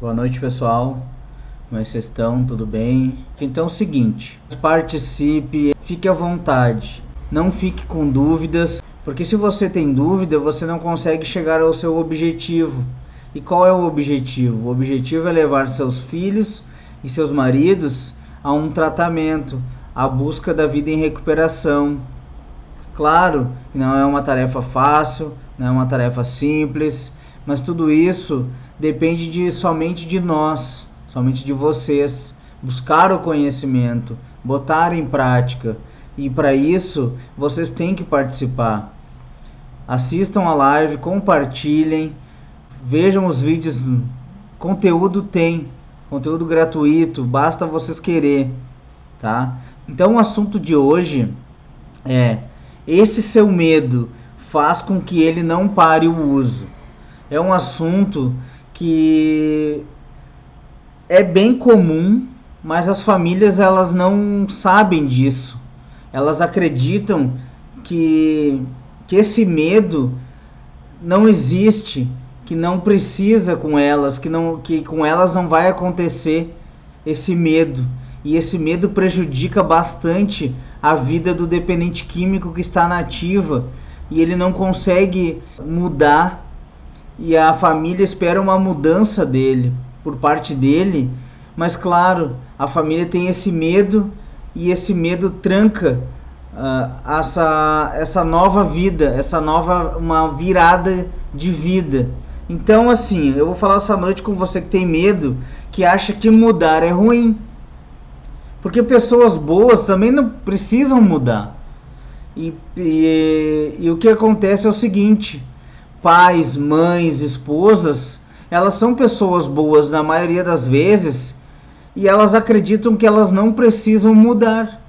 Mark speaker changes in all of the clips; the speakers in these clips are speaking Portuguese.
Speaker 1: Boa noite, pessoal. Como é que vocês estão? Tudo bem? Então é o seguinte, participe, fique à vontade, não fique com dúvidas, porque se você tem dúvida, você não consegue chegar ao seu objetivo. E qual é o objetivo? O objetivo é levar seus filhos e seus maridos a um tratamento, à busca da vida em recuperação. Claro que não é uma tarefa fácil, não é uma tarefa simples, mas tudo isso depende somente de nós, somente de vocês, buscar o conhecimento, botar em prática, e para isso vocês têm que participar. Assistam a live, compartilhem, vejam os vídeos, conteúdo gratuito, basta vocês querer, tá? Então o assunto de hoje é: esse seu medo faz com que ele não pare o uso. É um assunto que é bem comum, mas as famílias elas não sabem disso. Elas acreditam que esse medo não existe, que não precisa com elas, que com elas não vai acontecer esse medo. E esse medo prejudica bastante a vida do dependente químico que está na ativa e ele não consegue mudar, e a família espera uma mudança por parte dele, mas claro, a família tem esse medo e esse medo tranca essa nova vida, uma virada de vida. Então assim, eu vou falar essa noite com você que tem medo, que acha que mudar é ruim, porque pessoas boas também não precisam mudar. E o que acontece é o seguinte: pais, mães, esposas, elas são pessoas boas na maioria das vezes, e elas acreditam que elas não precisam mudar,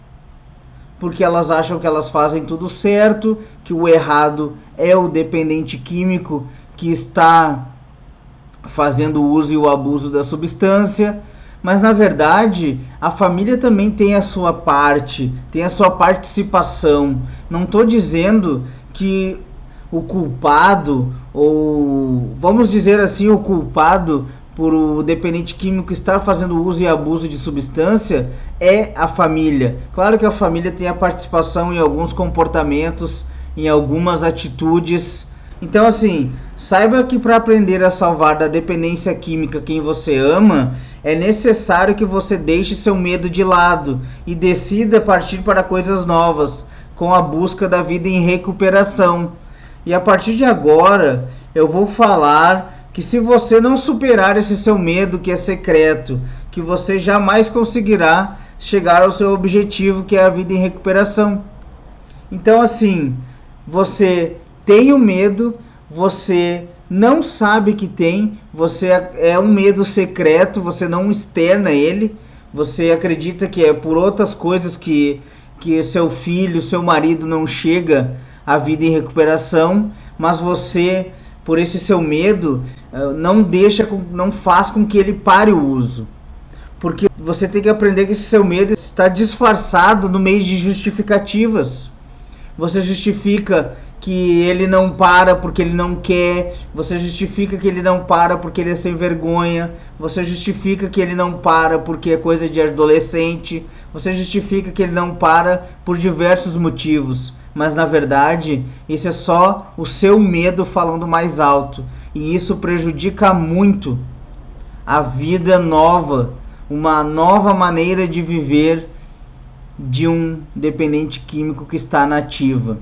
Speaker 1: porque elas acham que elas fazem tudo certo, que o errado é o dependente químico que está fazendo o uso e o abuso da substância. Mas na verdade a família também tem a sua parte, tem a sua participação. Não estou dizendo que o culpado, ou vamos dizer assim, o culpado por o dependente químico estar fazendo uso e abuso de substância é a família. Claro que a família tem a participação em alguns comportamentos, em algumas atitudes. Então assim, saiba que para aprender a salvar da dependência química quem você ama, é necessário que você deixe seu medo de lado e decida partir para coisas novas, com a busca da vida em recuperação. E a partir de agora, eu vou falar que se você não superar esse seu medo que é secreto, que você jamais conseguirá chegar ao seu objetivo, que é a vida em recuperação. Então assim, você tem o medo, você não sabe que tem, é um medo secreto, você não externa ele, você acredita que é por outras coisas que seu filho, seu marido não chega à vida em recuperação, mas você, por esse seu medo, não faz com que ele pare o uso. Porque você tem que aprender que esse seu medo está disfarçado no meio de justificativas. Você justifica que ele não para porque ele não quer, você justifica que ele não para porque ele é sem vergonha, você justifica que ele não para porque é coisa de adolescente, você justifica que ele não para por diversos motivos, mas na verdade isso é só o seu medo falando mais alto, e isso prejudica muito a vida nova, uma nova maneira de viver de um dependente químico que está na ativa.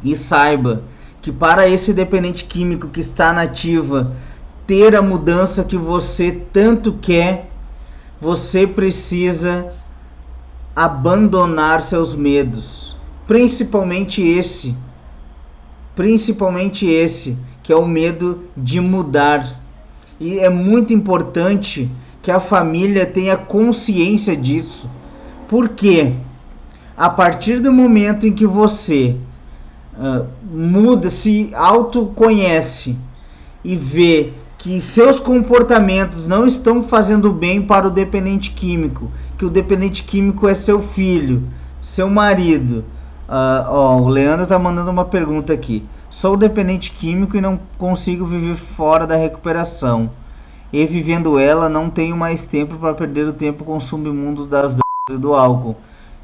Speaker 1: E saiba que para esse dependente químico que está na ativa ter a mudança que você tanto quer, você precisa abandonar seus medos, principalmente esse, que é o medo de mudar. E é muito importante que a família tenha consciência disso. Porque a partir do momento em que você muda, se autoconhece e vê que seus comportamentos não estão fazendo bem para o dependente químico, que o dependente químico é seu filho, seu marido. O Leandro está mandando uma pergunta aqui: sou dependente químico e não consigo viver fora da recuperação. e vivendo ela não tenho mais tempo para perder o tempo com o submundo das drogas e do álcool.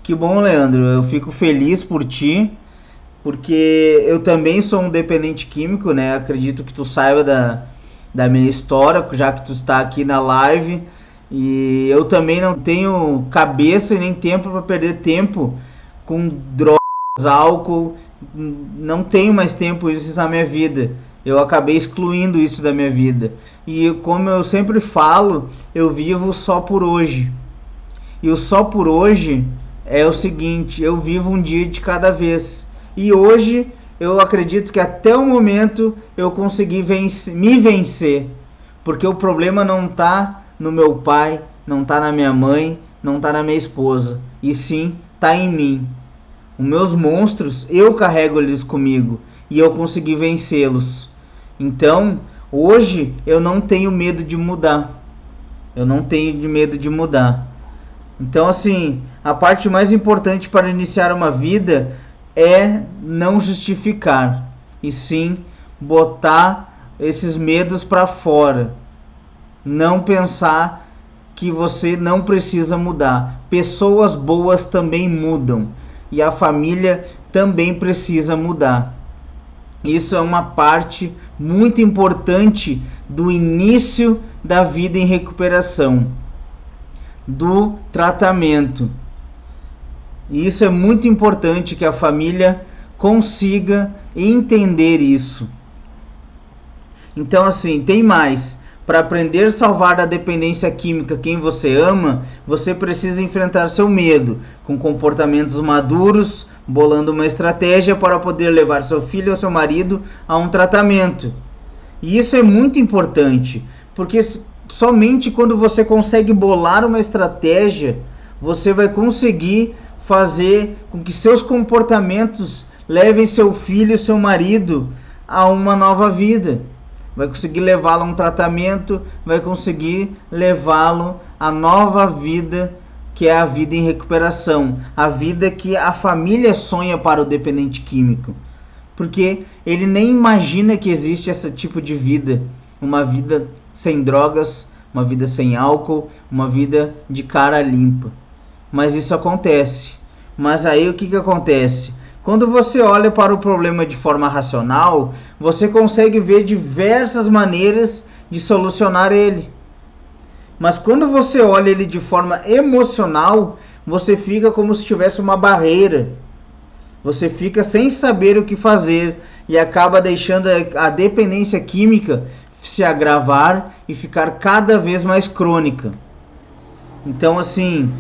Speaker 1: Que bom, Leandro, eu fico feliz por ti, porque eu também sou um dependente químico, né? Acredito que tu saiba da minha história, já que tu está aqui na live. E eu também não tenho cabeça e nem tempo para perder tempo com drogas, álcool. Não tenho mais tempo isso na minha vida. Eu acabei excluindo isso da minha vida. E como eu sempre falo, eu vivo só por hoje. E o só por hoje é o seguinte: eu vivo um dia de cada vez. E hoje eu acredito que até o momento eu consegui me vencer. Porque o problema não está no meu pai, não está na minha mãe, não está na minha esposa. E sim, está em mim. Os meus monstros, eu carrego eles comigo. E eu consegui vencê-los. Então, hoje eu não tenho medo de mudar. Eu não tenho medo de mudar. Então, assim, a parte mais importante para iniciar uma vida é não justificar, e sim botar esses medos para fora. Não pensar que você não precisa mudar. Pessoas boas também mudam, e a família também precisa mudar. Isso é uma parte muito importante do início da vida em recuperação, do tratamento. E isso é muito importante que a família consiga entender isso. Então, assim, tem mais. Para aprender a salvar da dependência química quem você ama, você precisa enfrentar seu medo com comportamentos maduros, bolando uma estratégia para poder levar seu filho ou seu marido a um tratamento. E isso é muito importante, porque somente quando você consegue bolar uma estratégia, você vai conseguir fazer com que seus comportamentos levem seu filho e seu marido a uma nova vida. Vai conseguir levá-lo a um tratamento, vai conseguir levá-lo à nova vida, que é a vida em recuperação. A vida que a família sonha para o dependente químico. Porque ele nem imagina que existe esse tipo de vida. Uma vida sem drogas, uma vida sem álcool, uma vida de cara limpa. Mas isso acontece. Mas aí o que acontece? Quando você olha para o problema de forma racional, você consegue ver diversas maneiras de solucionar ele. Mas quando você olha ele de forma emocional, você fica como se tivesse uma barreira. Você fica sem saber o que fazer e acaba deixando a dependência química se agravar e ficar cada vez mais crônica. Então, assim,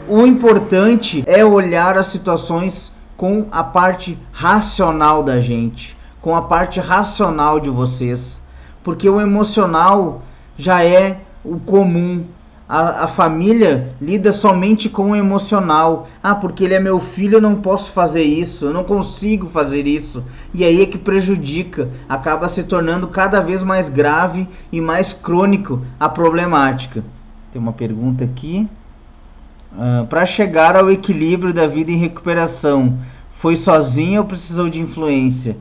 Speaker 1: o importante é olhar as situações com a parte racional da gente, com a parte racional de vocês, porque o emocional já é o comum. A família lida somente com o emocional. Ah, porque ele é meu filho, eu não posso fazer isso, eu não consigo fazer isso. E aí é que prejudica, acaba se tornando cada vez mais grave e mais crônico a problemática. Tem uma pergunta aqui. Para chegar ao equilíbrio da vida em recuperação, foi sozinho ou precisou de influência?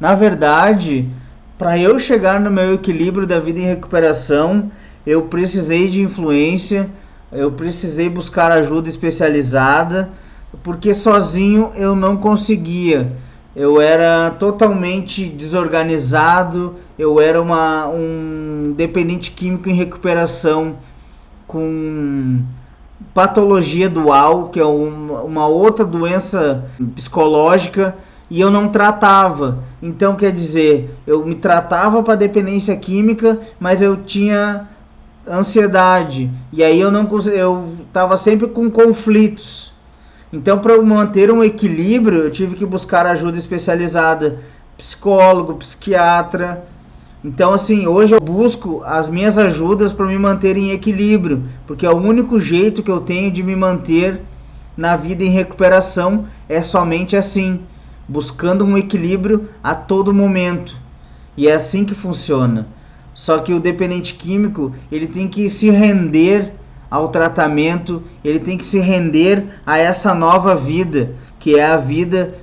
Speaker 1: Na verdade, para eu chegar no meu equilíbrio da vida em recuperação, eu precisei de influência, eu precisei buscar ajuda especializada, porque sozinho eu não conseguia. Eu era totalmente desorganizado, eu era um dependente químico em recuperação, com patologia dual, que é uma outra doença psicológica, e eu não tratava. Então, quer dizer, eu me tratava para dependência química, mas eu tinha ansiedade, e aí eu estava sempre com conflitos. Então, para eu manter um equilíbrio, eu tive que buscar ajuda especializada, psicólogo, psiquiatra. Então, assim, hoje eu busco as minhas ajudas para me manter em equilíbrio, porque é o único jeito que eu tenho de me manter na vida em recuperação, é somente assim, buscando um equilíbrio a todo momento. E é assim que funciona. Só que o dependente químico, ele tem que se render ao tratamento, ele tem que se render a essa nova vida, que é a vida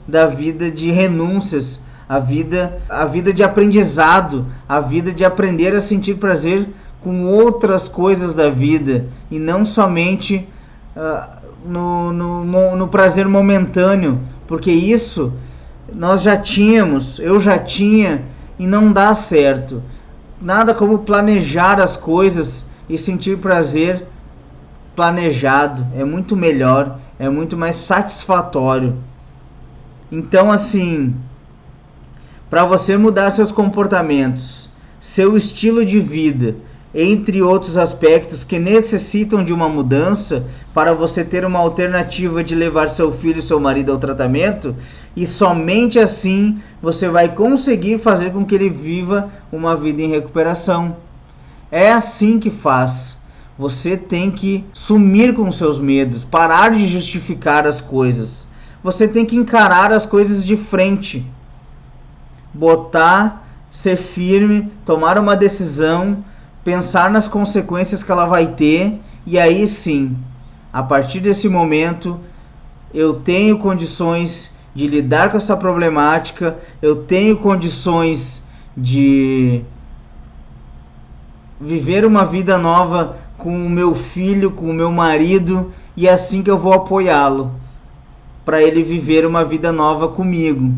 Speaker 1: de renúncias a vida de aprendizado, a vida de aprender a sentir prazer com outras coisas da vida e não somente no prazer momentâneo, porque isso nós já tínhamos, eu já tinha, e não dá certo. Nada como planejar as coisas e sentir prazer planejado, é muito melhor, é muito mais satisfatório. Então, assim, para você mudar seus comportamentos, seu estilo de vida, entre outros aspectos que necessitam de uma mudança para você ter uma alternativa de levar seu filho e seu marido ao tratamento, e somente assim você vai conseguir fazer com que ele viva uma vida em recuperação. É assim que faz. Você tem que sumir com seus medos, parar de justificar as coisas. Você tem que encarar as coisas de frente. Botar, ser firme, tomar uma decisão, pensar nas consequências que ela vai ter, e aí sim, a partir desse momento, eu tenho condições de lidar com essa problemática, eu tenho condições de viver uma vida nova com o meu filho, com o meu marido, e é assim que eu vou apoiá-lo, para ele viver uma vida nova comigo,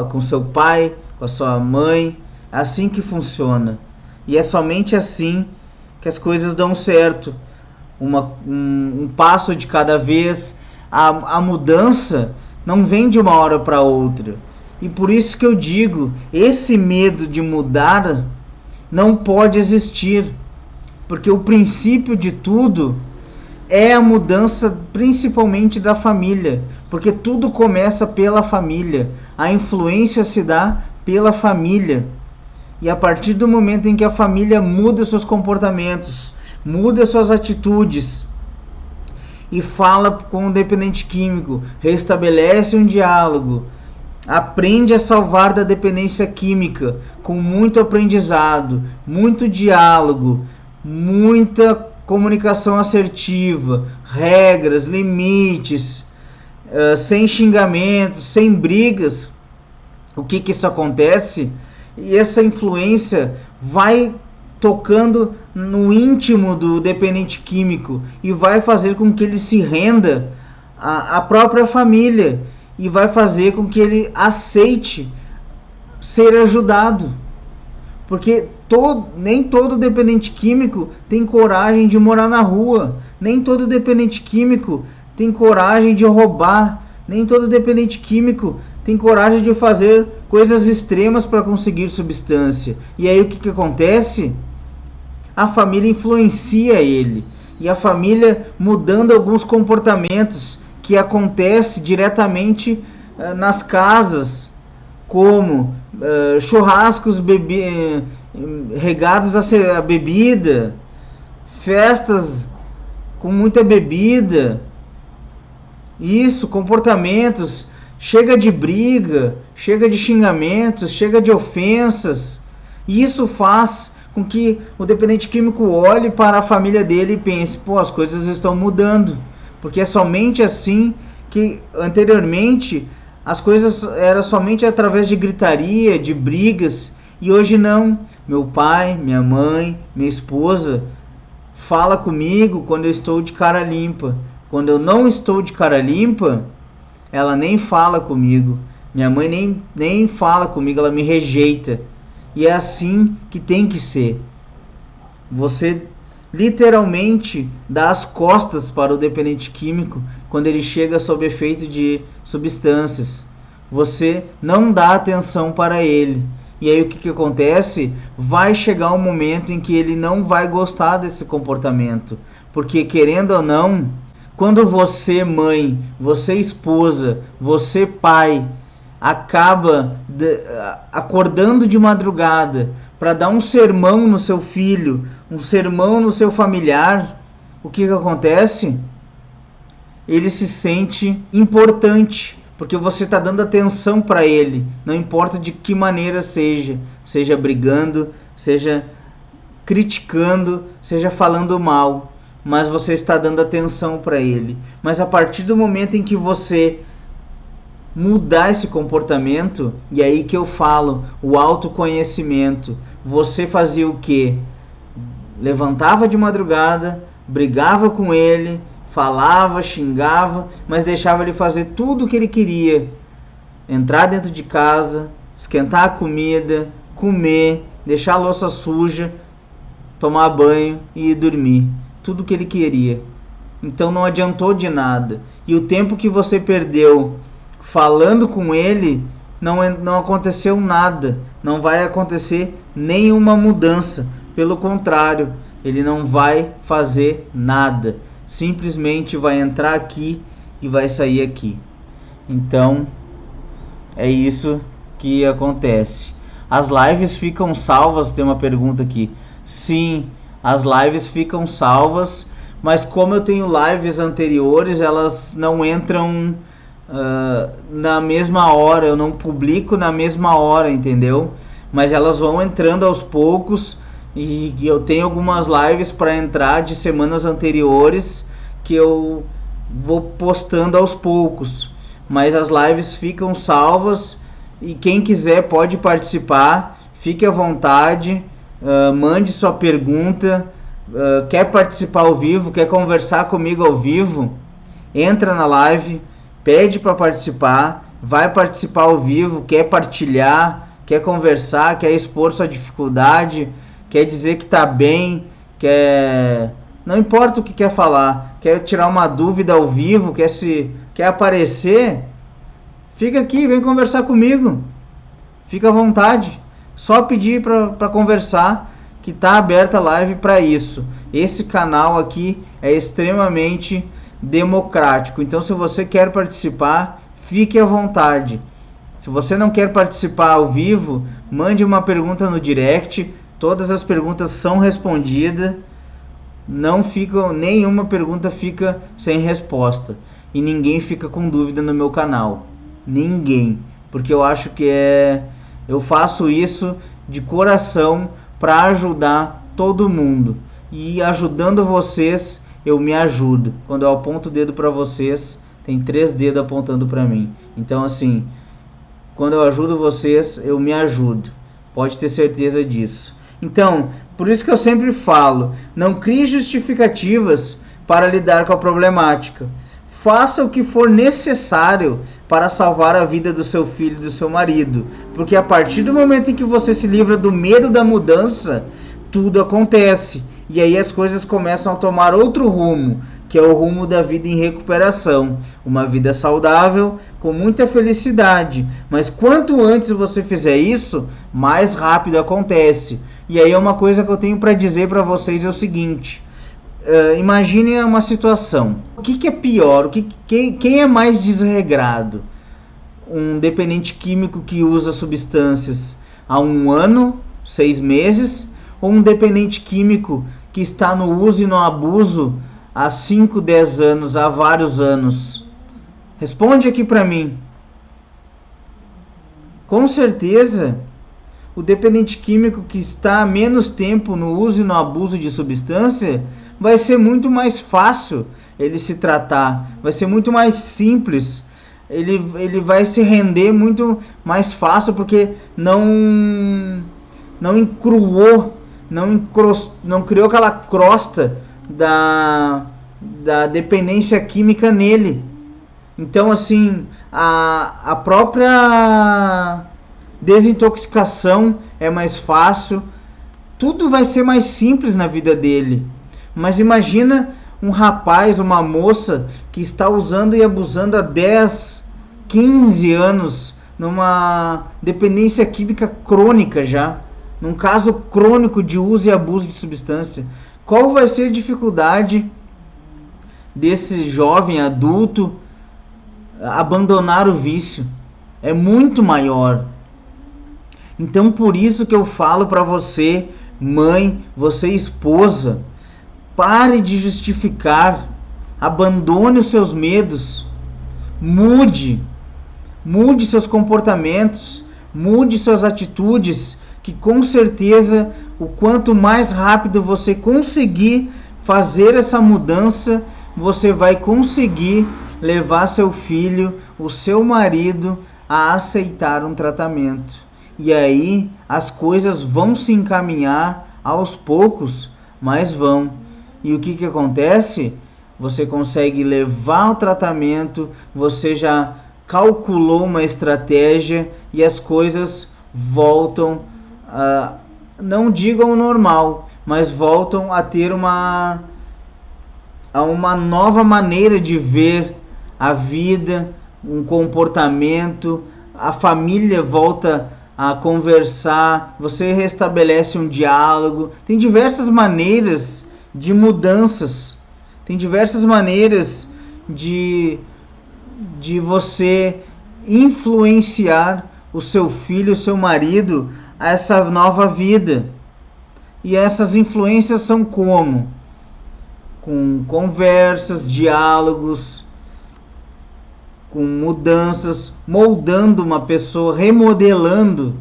Speaker 1: com seu pai, com a sua mãe. É assim que funciona. E é somente assim que as coisas dão certo. Um passo de cada vez. A mudança não vem de uma hora para outra. E por isso que eu digo, esse medo de mudar não pode existir. Porque o princípio de tudo é a mudança, principalmente da família. Porque tudo começa pela família. A influência se dá pela família. E a partir do momento em que a família muda seus comportamentos, muda suas atitudes e fala com o dependente químico, restabelece um diálogo, aprende a salvar da dependência química com muito aprendizado, muito diálogo, muita comunicação assertiva, regras, limites, sem xingamentos, sem brigas. O que isso acontece? E essa influência vai tocando no íntimo do dependente químico e vai fazer com que ele se renda à própria família e vai fazer com que ele aceite ser ajudado. Porque nem todo dependente químico tem coragem de morar na rua, nem todo dependente químico tem coragem de roubar, nem todo dependente químico tem coragem de fazer coisas extremas para conseguir substância. E aí o que acontece? A família influencia ele. E a família mudando alguns comportamentos que acontecem diretamente nas casas, como churrascos regados a bebida, festas com muita bebida. Isso, comportamentos. Chega de briga, chega de xingamentos, chega de ofensas. E isso faz com que o dependente químico olhe para a família dele e pense, pô, as coisas estão mudando. Porque é somente assim que anteriormente as coisas eram somente através de gritaria, de brigas. E hoje não. Meu pai, minha mãe, minha esposa fala comigo quando eu estou de cara limpa. Quando eu não estou de cara limpa, ela nem fala comigo. Minha mãe nem fala comigo, ela me rejeita. E é assim que tem que ser. Você literalmente dá as costas para o dependente químico quando ele chega sob efeito de substâncias. Você não dá atenção para ele. E aí o que acontece? Vai chegar um momento em que ele não vai gostar desse comportamento. Porque querendo ou não, quando você mãe, você esposa, você pai, acaba acordando de madrugada para dar um sermão no seu filho, um sermão no seu familiar, o que acontece? Ele se sente importante, porque você está dando atenção para ele, não importa de que maneira seja brigando, seja criticando, seja falando mal. Mas você está dando atenção para ele. Mas a partir do momento em que você mudar esse comportamento, e aí que eu falo, o autoconhecimento. Você fazia o quê? Levantava de madrugada, brigava com ele, falava, xingava, mas deixava ele fazer tudo o que ele queria. Entrar dentro de casa, esquentar a comida, comer, deixar a louça suja, tomar banho e ir dormir. Tudo o que ele queria. Então não adiantou de nada. E o tempo que você perdeu falando com ele, não aconteceu nada. Não vai acontecer nenhuma mudança. Pelo contrário, ele não vai fazer nada. Simplesmente vai entrar aqui e vai sair aqui. Então, é isso que acontece. As lives ficam salvas? Tem uma pergunta aqui. Sim, as lives ficam salvas, mas como eu tenho lives anteriores, elas não entram na mesma hora, eu não publico na mesma hora, entendeu? Mas elas vão entrando aos poucos, e eu tenho algumas lives para entrar de semanas anteriores que eu vou postando aos poucos, mas as lives ficam salvas e quem quiser pode participar, fique à vontade, mande sua pergunta, quer participar ao vivo, quer conversar comigo ao vivo, entra na live, pede para participar, vai participar ao vivo, quer partilhar, quer conversar, quer expor sua dificuldade, quer dizer que está bem, não importa o que quer falar, quer tirar uma dúvida ao vivo, quer aparecer, fica aqui, vem conversar comigo, fica à vontade, só pedir para conversar, que está aberta a live para isso. Esse canal aqui é extremamente democrático, então se você quer participar, fique à vontade. Se você não quer participar ao vivo, mande uma pergunta no direct, todas as perguntas são respondidas, nenhuma pergunta fica sem resposta, e ninguém fica com dúvida no meu canal, ninguém, porque eu acho que eu faço isso de coração para ajudar todo mundo, e ajudando vocês, eu me ajudo. Quando eu aponto o dedo para vocês, tem 3 dedos apontando para mim. Então assim, quando eu ajudo vocês, eu me ajudo. Pode ter certeza disso. Então, por isso que eu sempre falo, não crie justificativas para lidar com a problemática. Faça o que for necessário para salvar a vida do seu filho e do seu marido. Porque a partir do momento em que você se livra do medo da mudança, tudo acontece. E aí as coisas começam a tomar outro rumo, que é o rumo da vida em recuperação. Uma vida saudável, com muita felicidade. Mas quanto antes você fizer isso, mais rápido acontece. E aí uma coisa que eu tenho para dizer para vocês é o seguinte. Imagine uma situação. O que é pior? Quem é mais desregrado? Um dependente químico que usa substâncias há 1 ano, 6 meses, ou um dependente químico que está no uso e no abuso há 5, 10 anos, há vários anos? Responde aqui para mim. Com certeza, o dependente químico que está há menos tempo no uso e no abuso de substância, vai ser muito mais fácil ele se tratar, vai ser muito mais simples, ele vai se render muito mais fácil, porque não encruou, não criou aquela crosta da dependência química nele. Então assim, a própria desintoxicação é mais fácil, tudo vai ser mais simples na vida dele. Mas imagina um rapaz, uma moça que está usando e abusando há 10, 15 anos, numa dependência química crônica já, num caso crônico de uso e abuso de substância. Qual vai ser a dificuldade desse jovem adulto abandonar o vício? É muito maior. Então por isso que eu falo para você, mãe, você esposa, pare de justificar, abandone os seus medos, mude seus comportamentos, mude suas atitudes, que com certeza o quanto mais rápido você conseguir fazer essa mudança, você vai conseguir levar seu filho, o seu marido a aceitar um tratamento. E aí as coisas vão se encaminhar aos poucos, mas vão. E o que acontece? Você consegue levar o tratamento, você já calculou uma estratégia e as coisas voltam, não digo ao normal, mas voltam a ter uma nova maneira de ver a vida, um comportamento, a família volta a conversar, você restabelece um diálogo. Tem diversas maneiras de mudanças, tem diversas maneiras de você influenciar o seu filho, o seu marido a essa nova vida. E essas influências são como? Com conversas, diálogos, com mudanças, moldando uma pessoa, remodelando.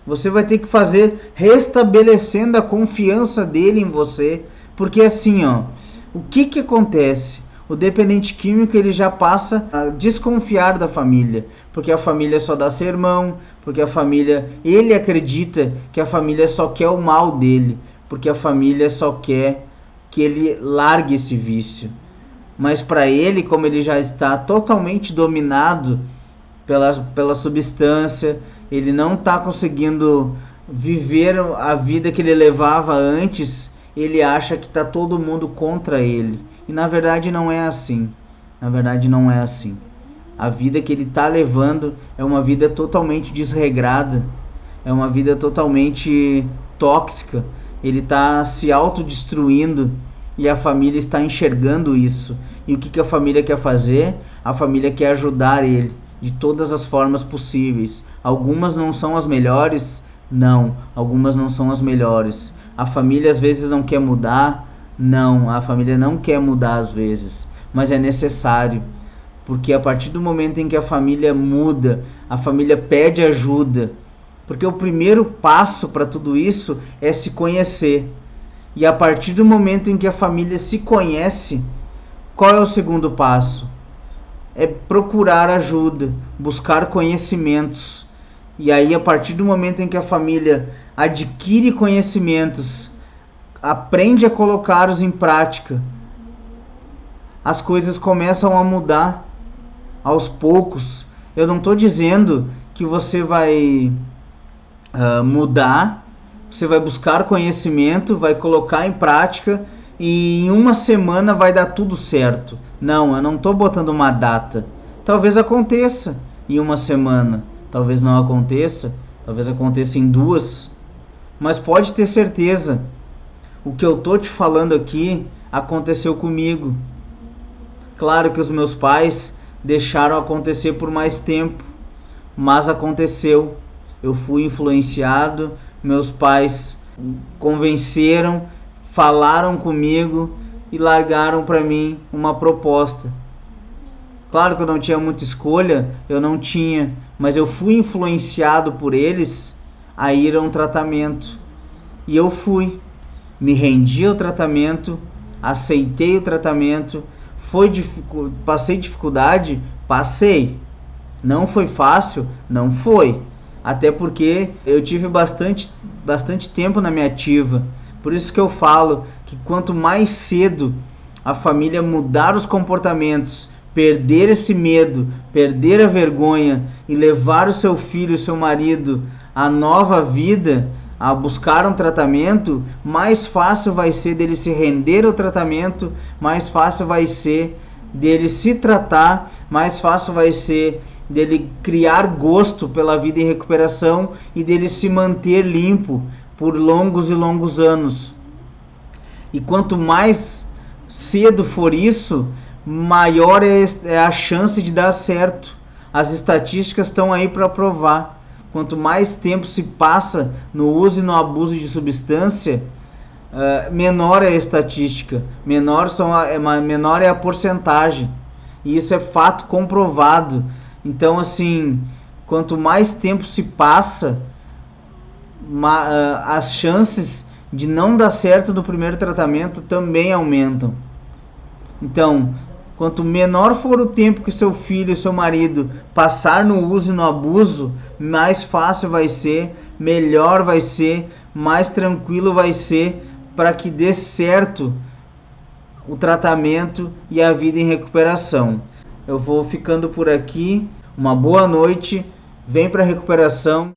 Speaker 1: Você vai ter que fazer restabelecendo a confiança dele em você, porque assim, o que acontece? O dependente químico, ele já passa a desconfiar da família, porque a família só dá sermão, porque a família, ele acredita que a família só quer o mal dele, porque a família só quer que ele largue esse vício. Mas para ele, como ele já está totalmente dominado pela substância, ele não está conseguindo viver a vida que ele levava antes, ele acha que está todo mundo contra ele. E na verdade não é assim. Na verdade não é assim. A vida que ele está levando é uma vida totalmente desregrada, é uma vida totalmente tóxica. Ele está se autodestruindo e a família está enxergando isso. E o que a família quer fazer? A família quer ajudar ele de todas as formas possíveis. Algumas não são as melhores? Não, algumas não são as melhores. A família às vezes não quer mudar? Não, a família não quer mudar às vezes, mas é necessário. Porque a partir do momento em que a família muda, a família pede ajuda. Porque o primeiro passo para tudo isso é se conhecer. E a partir do momento em que a família se conhece, qual é o segundo passo? É procurar ajuda, buscar conhecimentos. E aí, a partir do momento em que a família adquire conhecimentos, aprende a colocá-los em prática, as coisas começam a mudar aos poucos. Eu não estou dizendo que você vai mudar, você vai buscar conhecimento, vai colocar em prática e em uma semana vai dar tudo certo. Não, eu não estou botando uma data. Talvez aconteça em uma semana, talvez não aconteça, talvez aconteça em 2. Mas pode ter certeza, o que eu estou te falando aqui aconteceu comigo. Claro que os meus pais deixaram acontecer por mais tempo, mas aconteceu. Eu fui influenciado, meus pais convenceram, falaram comigo e largaram para mim uma proposta. Claro que eu não tinha muita escolha, eu não tinha, mas eu fui influenciado por eles a ir a um tratamento. E eu fui, me rendi ao tratamento, aceitei o tratamento. Passei dificuldade? Passei. Não foi fácil? Não foi. Até porque eu tive bastante tempo na minha ativa. Por isso que eu falo que quanto mais cedo a família mudar os comportamentos, perder esse medo, perder a vergonha e levar o seu filho, o seu marido à nova vida, a buscar um tratamento, mais fácil vai ser dele se render ao tratamento, mais fácil vai ser dele se tratar, mais fácil vai ser dele criar gosto pela vida em recuperação e dele se manter limpo por longos e longos anos. E quanto mais cedo for isso, maior é a chance de dar certo. As estatísticas estão aí para provar. Quanto mais tempo se passa no uso e no abuso de substância, menor é a estatística, menor é a porcentagem. E isso é fato comprovado. Então, assim, quanto mais tempo se passa, as chances de não dar certo no primeiro tratamento também aumentam. Então, Quanto menor for o tempo que seu filho e seu marido passar no uso e no abuso, mais fácil vai ser, melhor vai ser, mais tranquilo vai ser para que dê certo o tratamento e a vida em recuperação. Eu vou ficando por aqui. Uma boa noite. Vem para a recuperação.